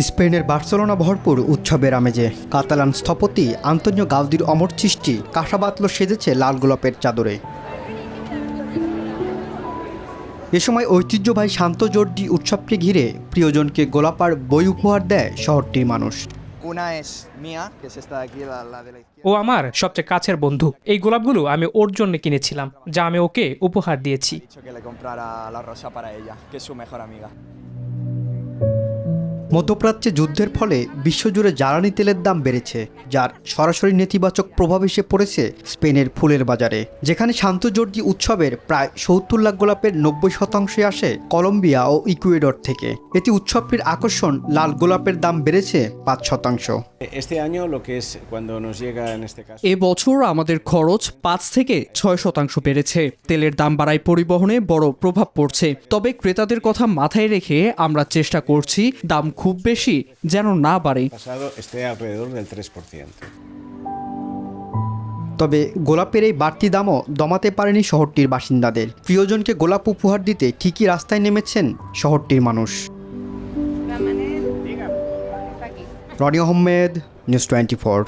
স্পেনের বার্সেলোনা ভরপুর উৎসবের আমেজে কাতালান স্থপতি আন্তোনিও গাউদির অমর সৃষ্টি কাঁসাবাতলো সেজেছে লাল গোলাপের চাদরে। এ সময় ঐতিহ্যবাহী শান্ত জর্জি উৎসবকে ঘিরে প্রিয়জনকে গোলাপার বই উপহার দেয় শহরটির মানুষ। ও আমার সবচেয়ে কাছের বন্ধু। এই গোলাপগুলো আমি ওর জন্য কিনেছিলাম, যা আমি ওকে উপহার দিয়েছি। মধ্যপ্রাচ্যে যুদ্ধের ফলে বিশ্বজুড়ে জ্বালানি তেলের দাম বেড়েছে, যার সরাসরি নেতিবাচক প্রভাব এসে পড়েছে স্পেনের ফুলের বাজারে। যেখানে শান্ত জর্জি উৎসবের প্রায় ৭০ লাখ গোলাপের ৯০% আসে কলম্বিয়া ও ইকুয়েডর থেকে। এতে উৎসবটির আকর্ষণ লাল গোলাপের দাম বেড়েছে ৫%। এ বছর আমাদের খরচ ৫ থেকে ৬% বেড়েছে। তেলের দাম বাড়ায় পরিবহনে বড় প্রভাব পড়ছে। তবে ক্রেতাদের কথা মাথায় রেখে আমরা চেষ্টা করছি দাম খুব বেশি যেন না বাড়ে। তবে গোলাপের এই বাড়তি দামও দমাতে পারেনি শহরটির বাসিন্দাদের। প্রিয়জনকে গোলাপ উপহার দিতে ঠিকই রাস্তায় নেমেছেন শহরটির মানুষ। রনি আহমেদ, নিউজ 24।